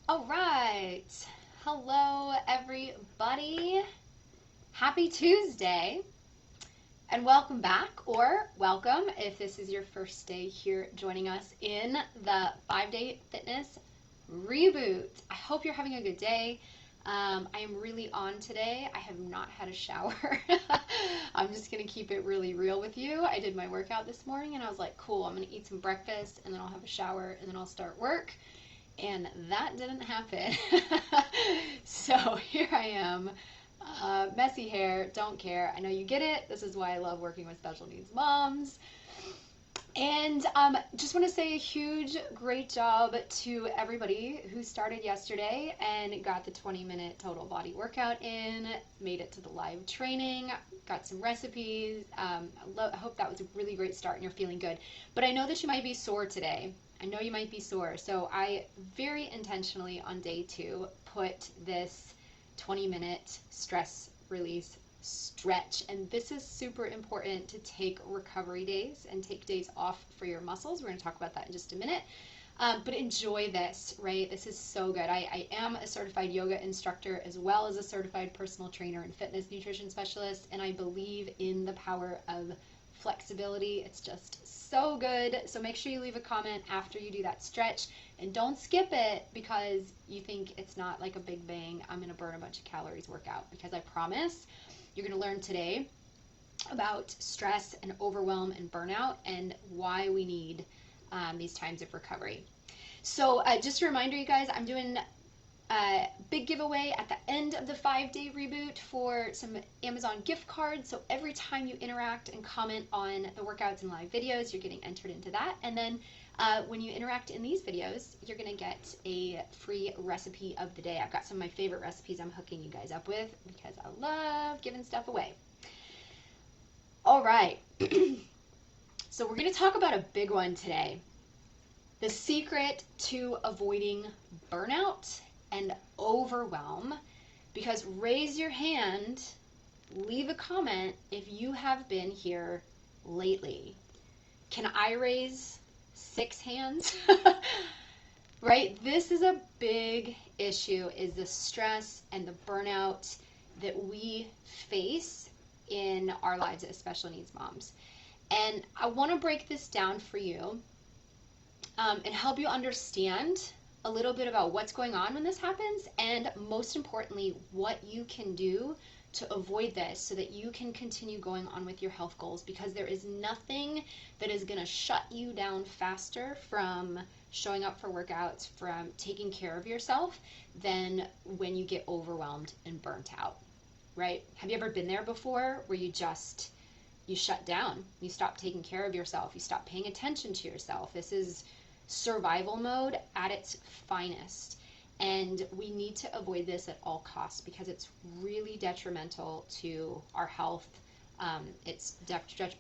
All right. Hello, everybody. Happy Tuesday. And welcome back, or welcome if this is your first day here joining us in the 5-Day Fitness Reboot. I hope you're having a good day. I am really on today. I have not had a shower. I'm just going to keep it really real with you. I did my workout this morning and I was like, cool, I'm going to eat some breakfast and then I'll have a shower and then I'll start work. And that didn't happen. So here I am, messy hair, don't care. I know you get it. This is why I love working with special needs moms. And just want to say a huge, great job to everybody who started yesterday and got the 20-minute total body workout in, made it to the live training, got some recipes. I hope that was a really great start and you're feeling good. But I know that you might be sore today. I know you might be sore, so I very intentionally on day 2 put this 20-minute stress release stretch, and this is super important to take recovery days and take days off for your muscles. We're going to talk about that in just a minute, but enjoy this, right? This is so good. I am a certified yoga instructor as well as a certified personal trainer and fitness nutrition specialist, and I believe in the power of flexibility. It's just so good. So make sure you leave a comment after you do that stretch and don't skip it because you think it's not like a big bang, I'm going to burn a bunch of calories workout, because I promise you're going to learn today about stress and overwhelm and burnout and why we need these times of recovery. So just a reminder, you guys, I'm doing a big giveaway at the end of the 5-day reboot for some Amazon gift cards. So every time you interact and comment on the workouts and live videos, you're getting entered into that. And then when you interact in these videos, you're going to get a free recipe of the day. I've got some of my favorite recipes I'm hooking you guys up with because I love giving stuff away. All right. So we're going to talk about a big one today. The secret to avoiding burnout and overwhelm, because raise your hand, leave a comment if you have been here lately. Can I raise 6 hands? Right? This is a big issue, is the stress and the burnout that we face in our lives as special needs moms. And I want to break this down for you and help you understand a little bit about what's going on when this happens, and most importantly, what you can do to avoid this so that you can continue going on with your health goals, because there is nothing that is going to shut you down faster from showing up for workouts, from taking care of yourself, than when you get overwhelmed and burnt out, right? Have you ever been there before where you shut down, you stop taking care of yourself, you stop paying attention to yourself? This is survival mode at its finest, and we need to avoid this at all costs because it's really detrimental to our health. It's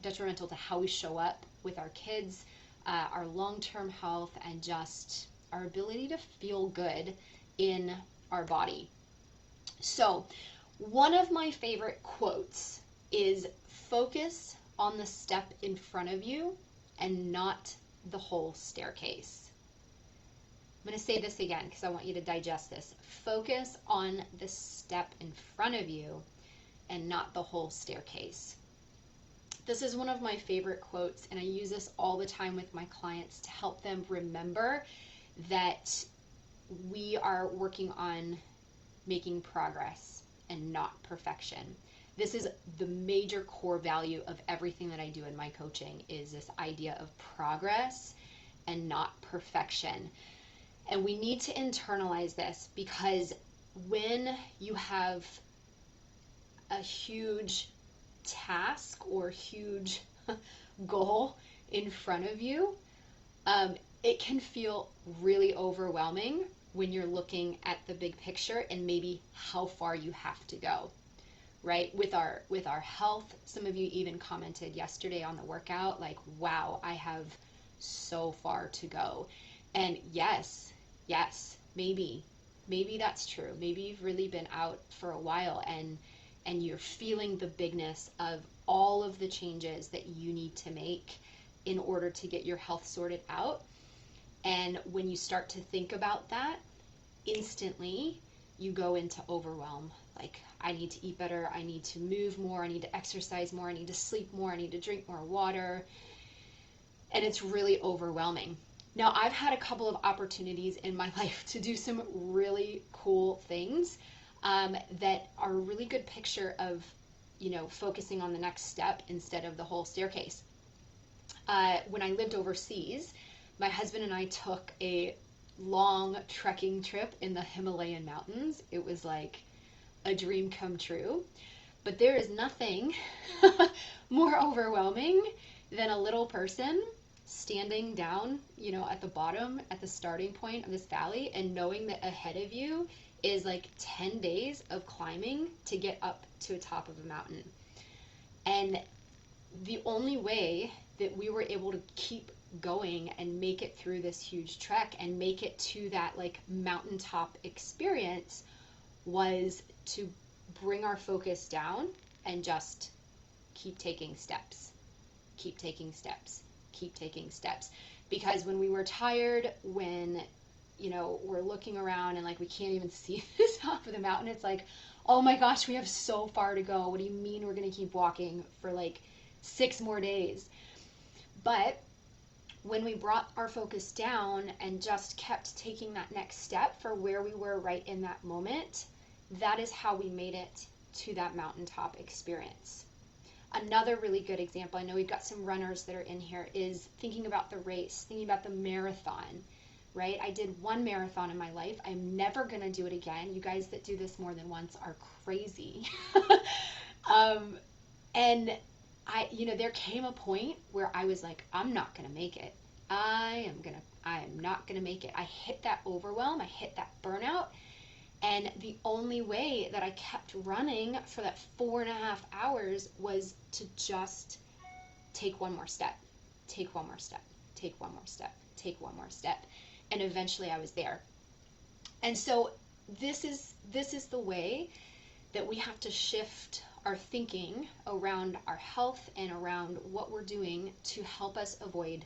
detrimental to how we show up with our kids, our long-term health, and just our ability to feel good in our body. So one of my favorite quotes is, focus on the step in front of you and not the whole staircase. I'm going to say this again because I want you to digest this. Focus on the step in front of you and not the whole staircase. This is one of my favorite quotes, and I use this all the time with my clients to help them remember that we are working on making progress and not perfection. This is the major core value of everything that I do in my coaching, is this idea of progress and not perfection. And we need to internalize this, because when you have a huge task or huge goal in front of you, it can feel really overwhelming when you're looking at the big picture and maybe how far you have to go. Right? With our health, some of you even commented yesterday on the workout, like, wow, I have so far to go. And yes, maybe that's true. Maybe you've really been out for a while and you're feeling the bigness of all of the changes that you need to make in order to get your health sorted out. And when you start to think about that, instantly you go into overwhelm. Like, I need to eat better, I need to move more, I need to exercise more, I need to sleep more, I need to drink more water. And it's really overwhelming. Now, I've had a couple of opportunities in my life to do some really cool things that are a really good picture of, focusing on the next step instead of the whole staircase. When I lived overseas, my husband and I took a long trekking trip in the Himalayan mountains. It was like a dream come true. But there is nothing more overwhelming than a little person standing down, at the bottom, at the starting point of this valley, and knowing that ahead of you is like 10 days of climbing to get up to the top of a mountain. And the only way that we were able to keep going and make it through this huge trek and make it to that like mountaintop experience was to bring our focus down and just keep taking steps, keep taking steps, keep taking steps. Because when we were tired, when we're looking around and like we can't even see this top of the mountain, it's like, oh my gosh, we have so far to go. What do you mean we're gonna keep walking for like 6 more days? But when we brought our focus down and just kept taking that next step for where we were right in that moment, that is how we made it to that mountaintop experience. Another really good example, I know we've got some runners that are in here, is thinking about the race, thinking about the marathon, right? I did 1 marathon in my life. I'm never going to do it again. You guys that do this more than once are crazy. And there came a point where I was like, I'm not going to make it. I am not going to make it. I hit that overwhelm. I hit that burnout. And the only way that I kept running for that 4.5 hours was to just take one more step, take one more step, take one more step, take one more step. And eventually I was there. And so this is the way that we have to shift our thinking around our health and around what we're doing to help us avoid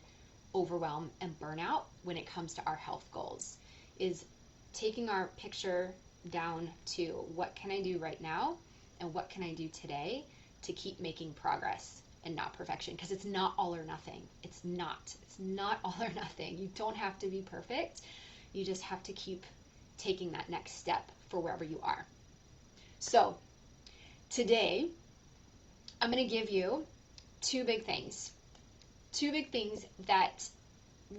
overwhelm and burnout when it comes to our health goals, is taking our picture down to what can I do right now and what can I do today to keep making progress and not perfection, because it's not all or nothing. It's not all or nothing. You don't have to be perfect. You just have to keep taking that next step for wherever you are. So today I'm going to give you 2 big things that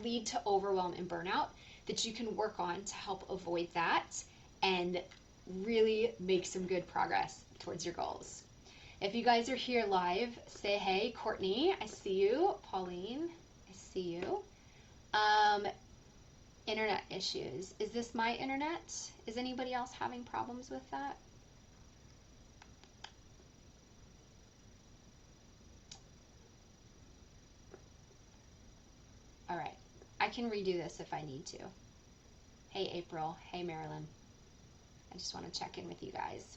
lead to overwhelm and burnout that you can work on to help avoid that and really make some good progress towards your goals. If you guys are here live, say hey. Courtney, I see you. Pauline, I see you. Internet issues. Is this my internet? Is anybody else having problems with that? All right, I can redo this if I need to. Hey April, hey Marilyn. I just want to check in with you guys.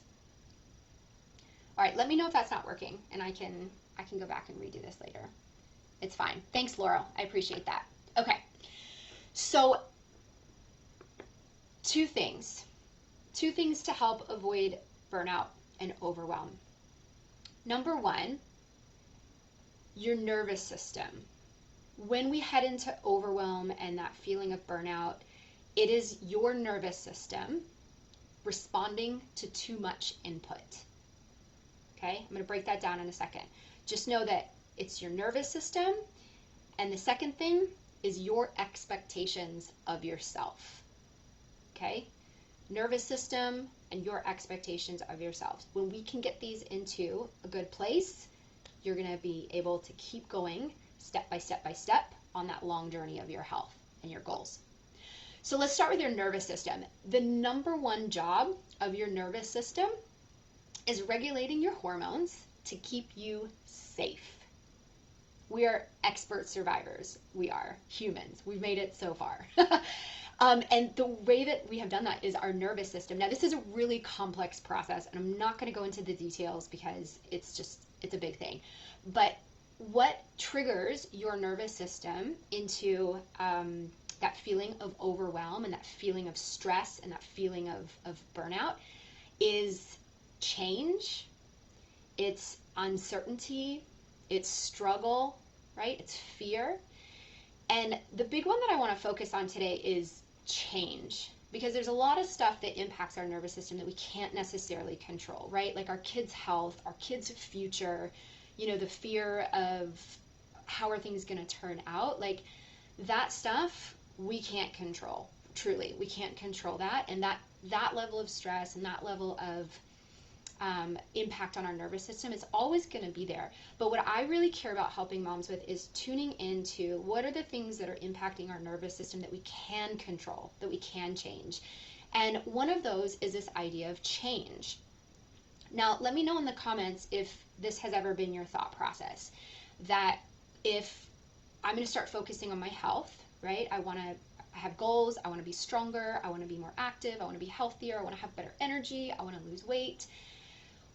All right, let me know if that's not working, and I can go back and redo this later. It's fine. Thanks, Laurel. I appreciate that. Okay, so 2 things to help avoid burnout and overwhelm. Number 1, your nervous system. When we head into overwhelm and that feeling of burnout, it is your nervous system responding to too much input. Okay, I'm going to break that down in a second. Just know that it's your nervous system, and the second thing is your expectations of yourself. Okay, nervous system and your expectations of yourself. When we can get these into a good place, you're going to be able to keep going step by step by step on that long journey of your health and your goals. So let's start with your nervous system. The number 1 job of your nervous system is regulating your hormones to keep you safe. We are expert survivors. We are humans. We've made it so far. And the way that we have done that is our nervous system. Now, this is a really complex process, and I'm not going to go into the details because it's a big thing. But what triggers your nervous system into that feeling of overwhelm and that feeling of stress and that feeling of burnout is change, it's uncertainty, it's struggle, right? It's fear. And the big one that I want to focus on today is change, because there's a lot of stuff that impacts our nervous system that we can't necessarily control, right? Like our kids' health, our kids' future, the fear of how are things going to turn out. Like that stuff we can't control. Truly, we can't control that. And that level of stress and that level of impact on our nervous system is always going to be there. But what I really care about helping moms with is tuning into what are the things that are impacting our nervous system that we can control, that we can change. And one of those is this idea of change. Now, let me know in the comments if this has ever been your thought process, that if I'm going to start focusing on my health, right? I have goals, I want to be stronger, I want to be more active, I want to be healthier, I want to have better energy, I want to lose weight.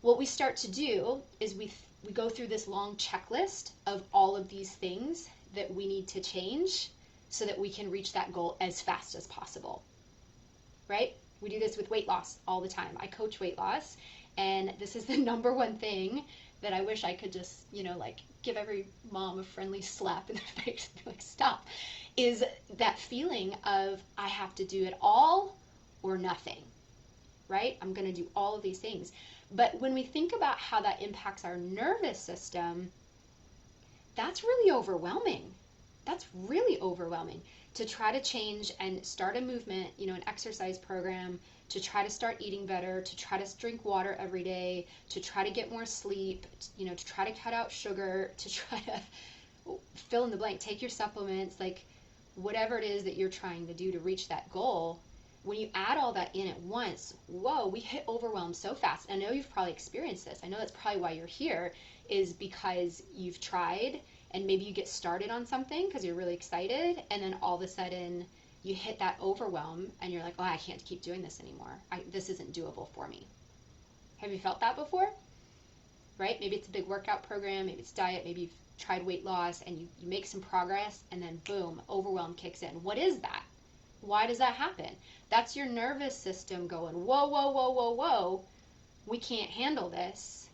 What we start to do is we go through this long checklist of all of these things that we need to change so that we can reach that goal as fast as possible, right? We do this with weight loss all the time. I coach weight loss, and this is the number one thing that I wish I could just, give every mom a friendly slap in the face and be like, stop, is that feeling of I have to do it all or nothing, right? I'm going to do all of these things. But when we think about how that impacts our nervous system, that's really overwhelming. That's really overwhelming to try to change and start a movement, an exercise program, to try to start eating better, to try to drink water every day, to try to get more sleep, to try to cut out sugar, to try to fill in the blank, take your supplements, like whatever it is that you're trying to do to reach that goal. When you add all that in at once, whoa, we hit overwhelm so fast. I know you've probably experienced this. I know that's probably why you're here, is because you've tried and maybe you get started on something because you're really excited, and then all of a sudden you hit that overwhelm and you're like, oh, I can't keep doing this anymore. This isn't doable for me. Have you felt that before? Right? Maybe it's a big workout program, maybe it's diet, maybe you've tried weight loss and you make some progress and then boom, overwhelm kicks in. What is that? Why does that happen? That's your nervous system going, whoa, whoa, whoa, whoa, whoa, we can't handle this.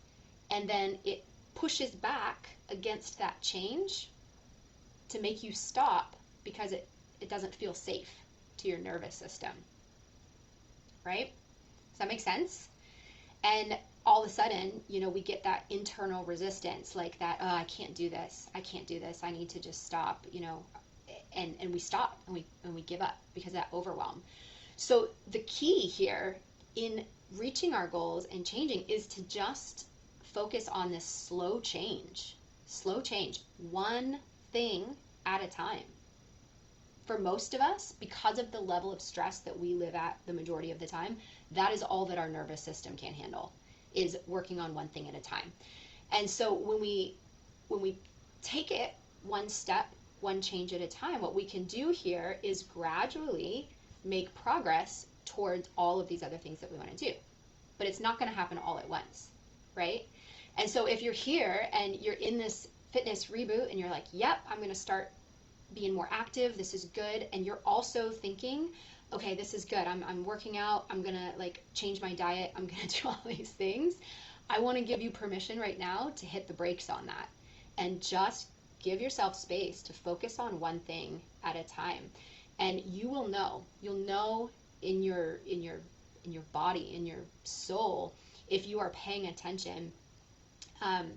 And then it pushes back against that change to make you stop because it doesn't feel safe to your nervous system, right? Does that make sense? And all of a sudden, we get that internal resistance, like that, oh, I can't do this, I need to just stop, and we stop and we give up because of that overwhelm. So the key here in reaching our goals and changing is to just focus on this slow change, one thing at a time. For most of us, because of the level of stress that we live at the majority of the time, that is all that our nervous system can handle, is working on one thing at a time. And so when we take it one step, one change at a time, what we can do here is gradually make progress towards all of these other things that we want to do. But it's not going to happen all at once, right? And so if you're here and you're in this fitness reboot and you're like, yep, I'm going to start being more active, this is good, and you're also thinking, okay, this is good, I'm working out, I'm going to change my diet, I'm going to do all these things, I want to give you permission right now to hit the brakes on that and just give yourself space to focus on one thing at a time. And you'll know in your body, in your soul, if you are paying attention,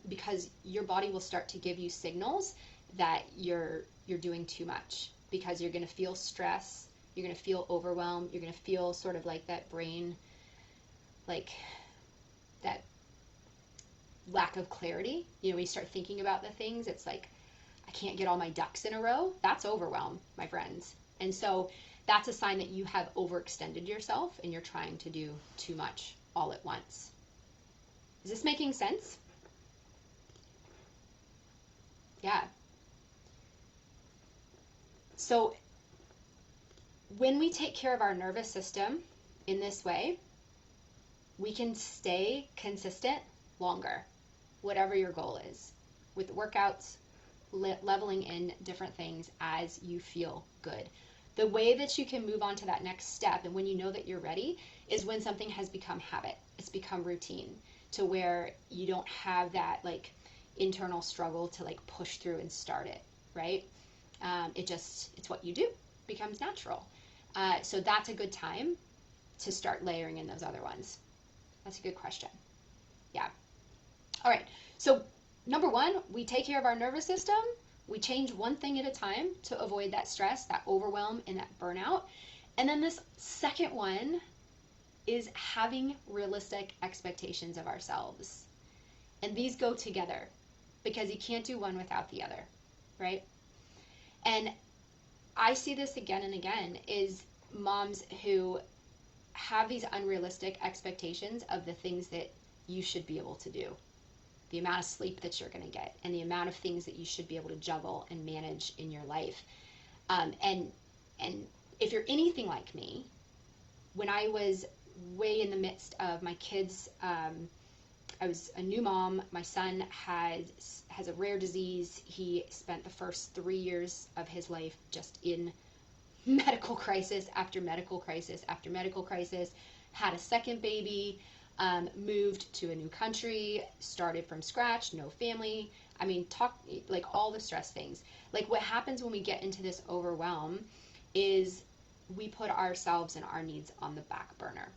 because your body will start to give you signals that you're doing too much, because you're going to feel stress, you're going to feel overwhelmed, you're going to feel sort of like that brain, like that lack of clarity. When you start thinking about the things, it's like, I can't get all my ducks in a row. That's overwhelm, my friends. And so that's a sign that you have overextended yourself and you're trying to do too much all at once. Is this making sense? Yeah. So when we take care of our nervous system in this way, we can stay consistent longer, whatever your goal is, with workouts, leveling in different things as you feel good. The way that you can move on to that next step, and when you know that you're ready, is when something has become habit. It's become routine, to where you don't have that like internal struggle to like push through and start it, right? It's what you do, becomes natural. So that's a good time to start layering in those other ones. That's a good question. Yeah. All right. So number one, we take care of our nervous system. We change one thing at a time to avoid that stress, that overwhelm, and that burnout. And then this second one is having realistic expectations of ourselves. And these go together because you can't do one without the other, right? And I see this again and again is moms who have these unrealistic expectations of the things that you should be able to do, the amount of sleep that you're going to get, and the amount of things that you should be able to juggle and manage in your life. And if you're anything like me, when I was way in the midst of my kids, I was a new mom. My son has a rare disease. He spent the first 3 years of his life just in medical crisis after medical crisis after medical crisis, had a second baby, moved to a new country, started from scratch, no family. I mean, talk like all the stress things. Like what happens when we get into this overwhelm is we put ourselves and our needs on the back burner.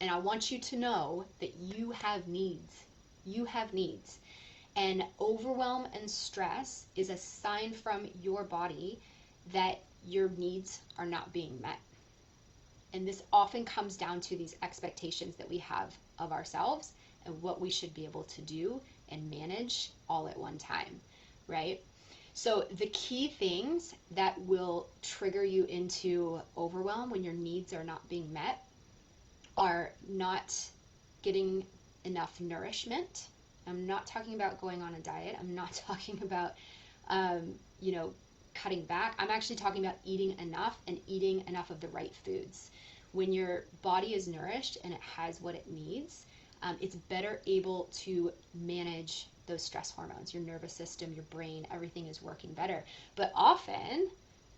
And I want you to know that you have needs. You have needs. And overwhelm and stress is a sign from your body that your needs are not being met. And this often comes down to these expectations that we have of ourselves and what we should be able to do and manage all at one time, right? So the key things that will trigger you into overwhelm when your needs are not being met are not getting enough nourishment. I'm not talking about going on a diet. I'm not talking about, cutting back. I'm actually talking about eating enough and eating enough of the right foods. When your body is nourished and it has what it needs, it's better able to manage those stress hormones, your nervous system, your brain, everything is working better. But often,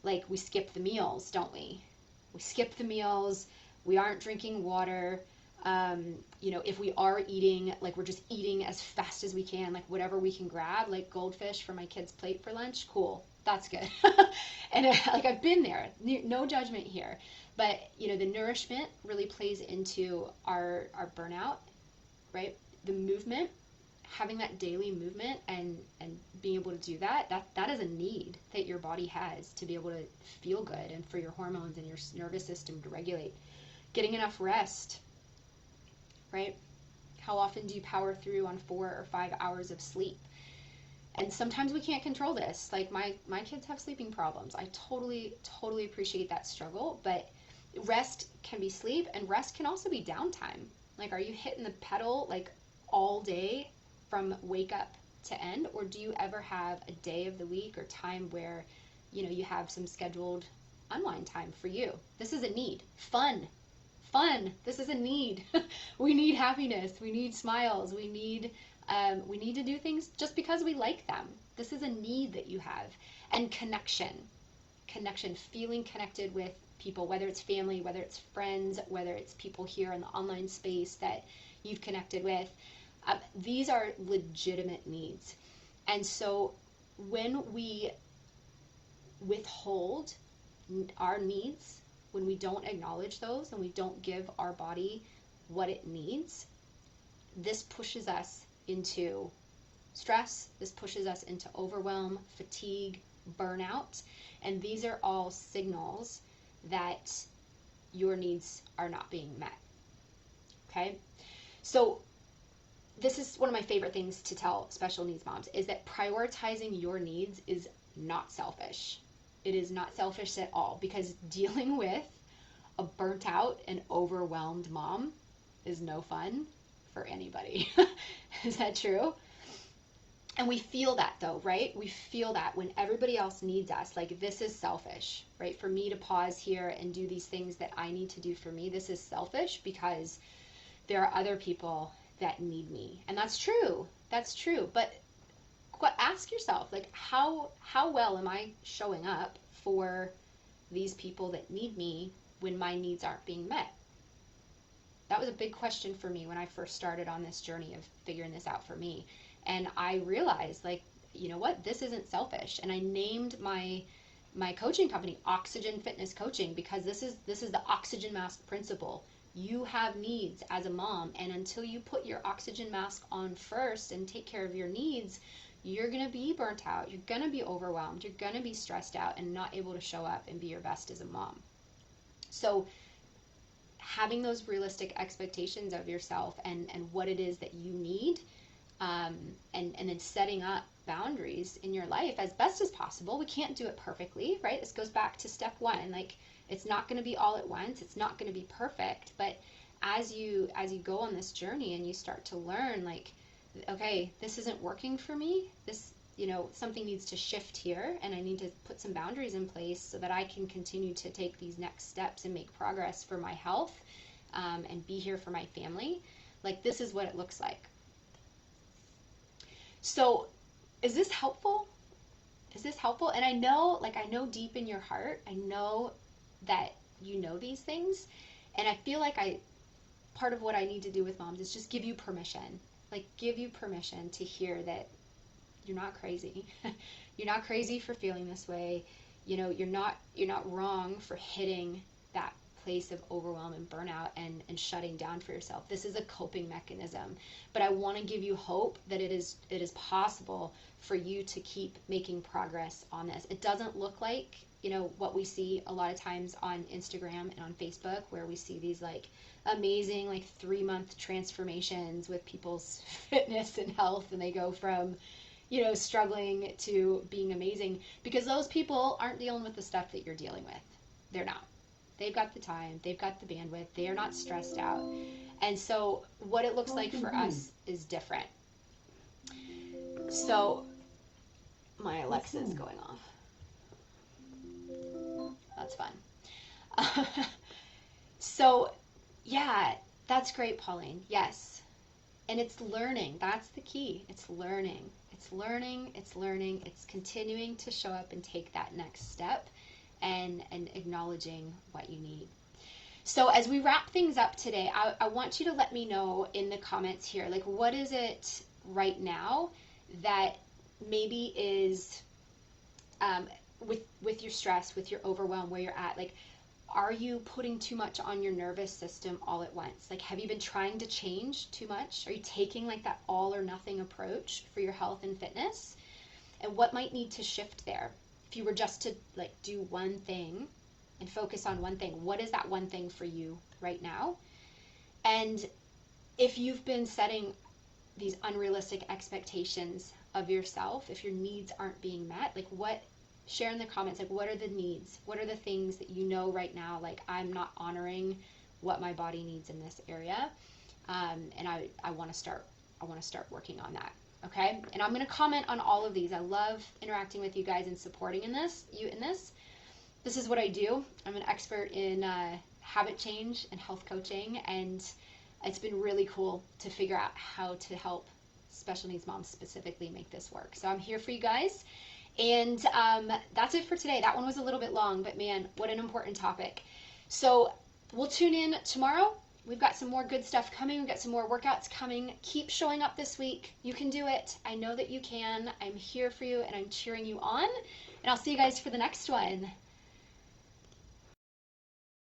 like we skip the meals, don't we? We skip the meals. We aren't drinking water. If we are eating, like we're just eating as fast as we can, like whatever we can grab, like goldfish from my kid's plate for lunch, cool, that's good. And like I've been there, no judgment here, but the nourishment really plays into our burnout, right? The movement, having that daily movement and being able to do that is a need that your body has to be able to feel good and for your hormones and your nervous system to regulate. Getting enough rest, right? How often do you power through on 4 or 5 hours of sleep? And sometimes we can't control this. Like my kids have sleeping problems. I totally appreciate that struggle, but rest can be sleep and rest can also be downtime. Like, are you hitting the pedal like all day from wake up to end? Or do you ever have a day of the week or time where, you have some scheduled unwind time for you? This is a need. Fun. This is a need. We need happiness. We need smiles. We need to do things just because we like them. This is a need that you have. And connection, feeling connected with people, whether it's family, whether it's friends, whether it's people here in the online space that you've connected with. These are legitimate needs. And so when we withhold our needs, when we don't acknowledge those and we don't give our body what it needs, this pushes us into stress, this pushes us into overwhelm, fatigue, burnout, and these are all signals that your needs are not being met. Okay? So this is one of my favorite things to tell special needs moms is that prioritizing your needs is not selfish. It is not selfish at all, because dealing with a burnt out and overwhelmed mom is no fun for anybody. Is that true? And we feel that though, right? We feel that when everybody else needs us, like this is selfish, right? For me to pause here and do these things that I need to do for me, this is selfish because there are other people that need me. And that's true. That's true. But ask yourself, like, how well am I showing up for these people that need me when my needs aren't being met? That was a big question for me when I first started on this journey of figuring this out for me. And I realized, like, you know what, this isn't selfish. And I named my coaching company Oxygen Fitness Coaching, because this is the oxygen mask principle. You have needs as a mom, and until you put your oxygen mask on first and take care of your needs, you're going to be burnt out, you're going to be overwhelmed, you're going to be stressed out and not able to show up and be your best as a mom. So having those realistic expectations of yourself and what it is that you need, and then setting up boundaries in your life as best as possible. We can't do it perfectly, right? This goes back to step one. Like, it's not going to be all at once. It's not going to be perfect. But as you go on this journey and you start to learn, like, okay, this isn't working for me. This, something needs to shift here, and I need to put some boundaries in place so that I can continue to take these next steps and make progress for my health, and be here for my family. Like, this is what it looks like. So is this helpful? Is this helpful? And I know deep in your heart, I know that you know these things. And I feel like part of what I need to do with moms is just give you permission. Like, give you permission to hear that you're not crazy. You're not crazy for feeling this way. You're not wrong for hitting that place of overwhelm and burnout and shutting down for yourself. This is a coping mechanism. But I want to give you hope that it is possible for you to keep making progress on this. It doesn't look like, what we see a lot of times on Instagram and on Facebook, where we see these like amazing 3-month transformations with people's fitness and health, and they go from struggling to being amazing, because those people aren't dealing with the stuff that you're dealing with. They're not. They've got the time, they've got the bandwidth, they are not stressed out. And so what it looks like for us is different. So my Alexa is going off. That's fun. So yeah, that's great, Pauline. Yes. And it's learning. That's the key. It's learning. It's learning. It's learning. It's continuing to show up and take that next step, and acknowledging what you need. So as we wrap things up today, I want you to let me know in the comments here, like, what is it right now that maybe is with your stress, with your overwhelm, where you're at? Like, are you putting too much on your nervous system all at once? Like, have you been trying to change too much? Are you taking like that all or nothing approach for your health and fitness? And what might need to shift there? If you were just to like do one thing and focus on one thing, what is that one thing for you right now? And if you've been setting these unrealistic expectations of yourself, if your needs aren't being met, like, share in the comments, like, what are the needs? What are the things that you know right now, like, I'm not honoring what my body needs in this area, and I want to start working on that. Okay, and I'm going to comment on all of these. I love interacting with you guys and supporting this. This is what I do. I'm an expert in habit change and health coaching, and it's been really cool to figure out how to help special needs moms specifically make this work. So I'm here for you guys. And that's it for today. That one was a little bit long, but man, what an important topic. So we'll tune in tomorrow. We've got some more good stuff coming. We've got some more workouts coming. Keep showing up this week. You can do it. I know that you can. I'm here for you, and I'm cheering you on. And I'll see you guys for the next one.